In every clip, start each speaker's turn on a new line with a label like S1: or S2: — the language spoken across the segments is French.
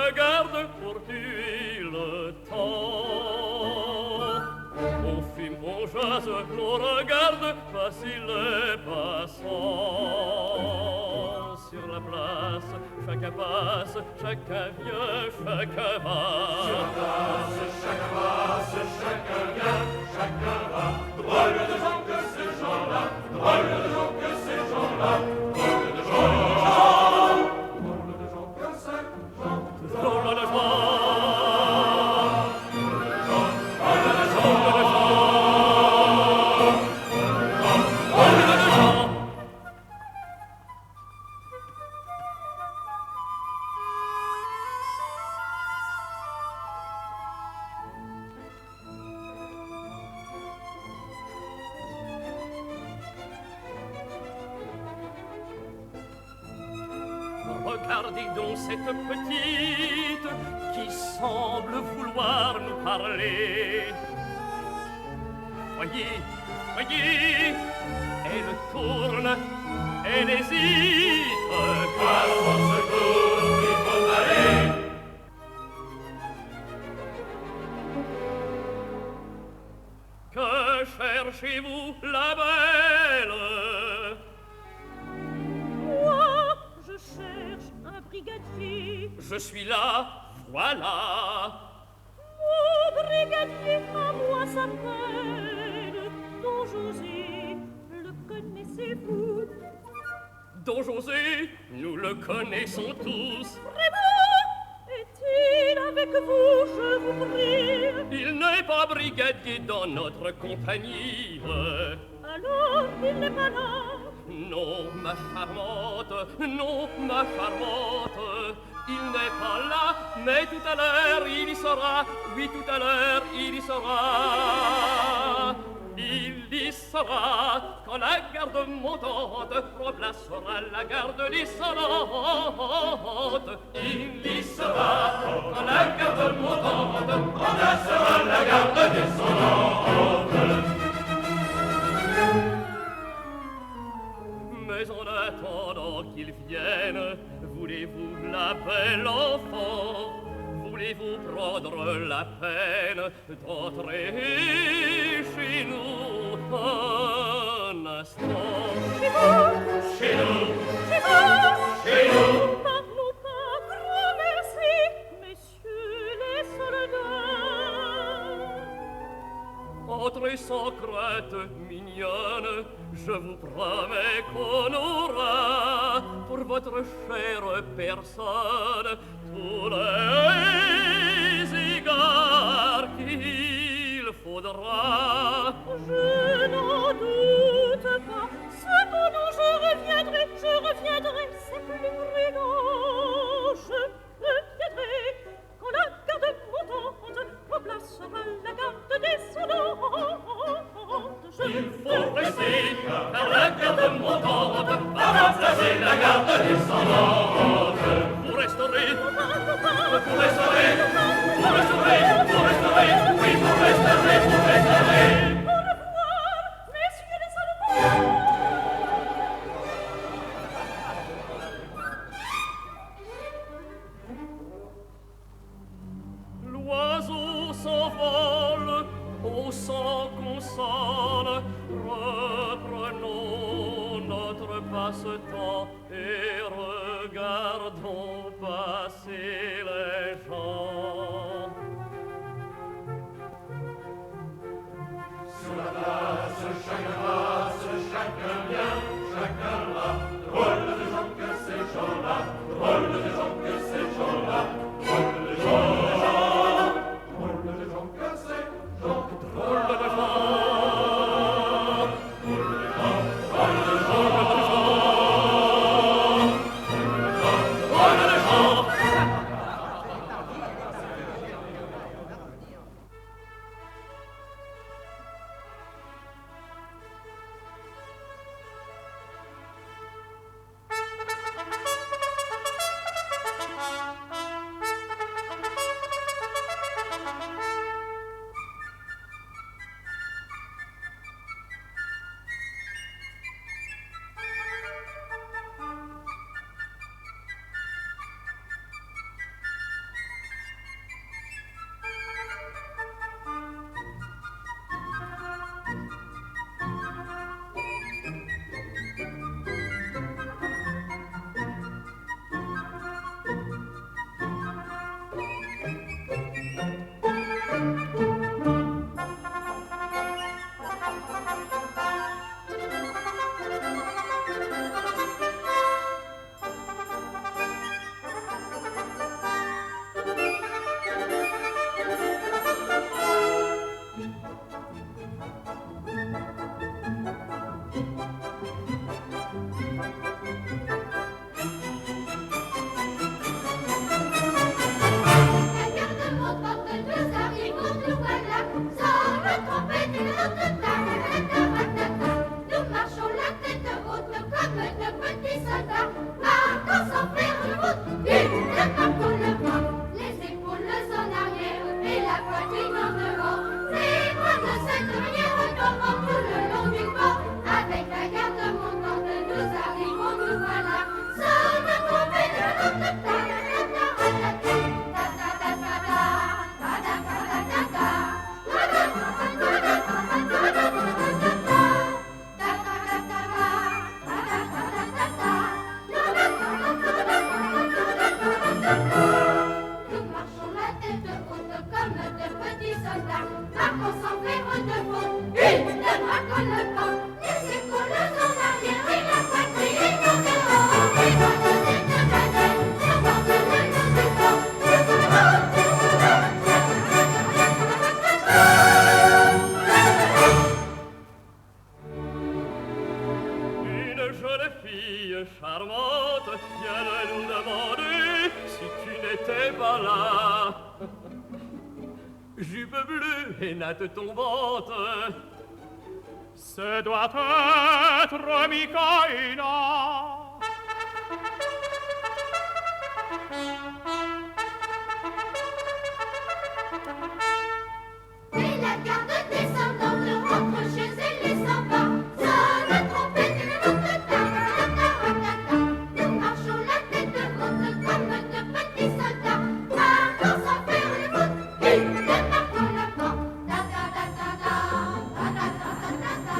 S1: regarde pour tuer le temps. On fume, on jase, l'on regarde passer les passants. Sur la place, chacun passe, chacun vient, chacun va.
S2: Sur la place, chacun passe, chacun vient, chacun va. Drôle de gens que ces gens-là, drôle de gens que ces gens-là, drôle de gens, drôle de gens que ces gens,
S1: Drôle de gens. Regardez donc cette petite qui semble vouloir nous parler. Voyez, voyez, elle tourne, elle hésite.
S2: car on se tourne, il faut aller.
S1: Que cherchez-vous, la belle?
S3: Brigadier,
S1: Je suis là, voilà.
S3: oh brigadier, à moi s'appelle Don José, le connaissez-vous?
S1: Don José, nous le connaissons tous.
S3: Vraiment? Est-il avec vous, je vous prie?
S1: Il n'est pas brigadier dans notre compagnie.
S3: Alors, il n'est pas là.
S1: Non, ma charmante, non, ma charmante, il n'est pas là, mais tout à l'heure il y sera, oui, tout à l'heure il y sera. Il y sera quand la garde montante remplacera la garde descendante. Il y sera quand la garde montante remplacera la garde descendante. Mais en attendant qu'il vienne, voulez-vous, la belle enfant, voulez-vous prendre la peine d'entrer chez nous un instant?
S3: Chez vous,
S1: Chez nous,
S3: chez vous,
S1: chez nous.
S3: parlons pas, grand merci, messieurs les soldats.
S1: Entrez sans crainte, mignonne, je vous promets qu'on aura pour votre chère personne tous les égards qu'il faudra.
S3: Je n'en doute pas, cependant je reviendrai, c'est plus prudent. Je reviendrai quand la garde montante remplacera la garde descendante.
S1: Il faut rester, car la garde montante va remplacer la garde descendante. Vous resterez, vous resterez, vous resterez, vous resterez, oui, vous resterez, vous resterez.
S3: Au revoir, messieurs les soldats.
S1: L'oiseau s'envole au sang console. Reprenons notre passe-temps et regardons passer les gens.
S2: Sur la place, chacun passe, chacun vient, chacun va. Drôle de gens que ces gens-là, drôle de gens que ces gens-là, drôle de gens, drôle de gens que ces gens,
S1: Drôle de gens,
S2: drôle de gens, drôle de gens,
S4: soldats, Marcon s'enferme de fond, une de bracole le camp, les épaules en arrière et la poitrine en dehors, et moi je suis de gazelle, sur bord de le long du pont.
S1: Une jeune fille charmante vient nous demander si tu n'étais pas là. Jupe bleue et natte tombante, ce doit être Micaïna.
S4: Et la garde descendante rentre chez elle et s'en va. Sonne trompette et le nom de ta-ta-ta-ta-ta. Nous marchons la tête haute comme de petits soldats. Marcon s'enferme le foot, une de Marcon le camp. Ta-ta-ta-ta-ta, ta-ta-ta-ta-ta.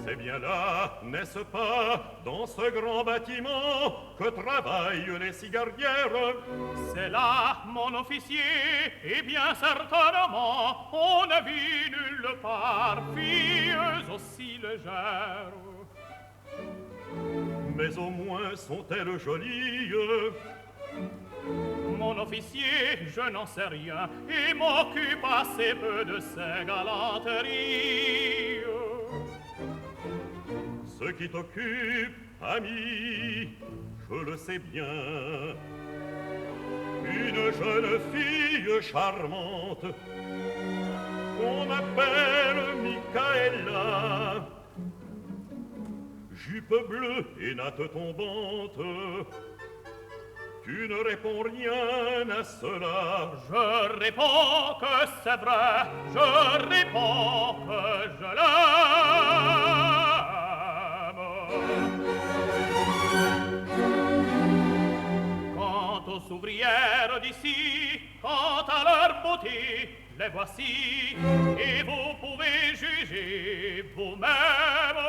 S2: C'est bien là, n'est-ce pas, dans ce grand bâtiment, que travaillent les cigarières?
S1: C'est là, mon officier, et bien certainement, on n'a vu nulle part filles aussi légères.
S2: Mais au moins sont-elles jolies?
S1: Mon officier, je n'en sais rien, et m'occupe assez peu de ces galanteries.
S2: Ce qui t'occupe, ami, je le sais bien. Une jeune fille charmante qu'on appelle Micaëla. Jupe bleue et natte tombante, tu ne réponds rien à cela.
S1: Je réponds que c'est vrai, je réponds que je l'aime. Quant aux ouvrières d'ici, quant à leur beauté, les voici, et vous pouvez juger vous-même.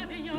S3: bienveillance.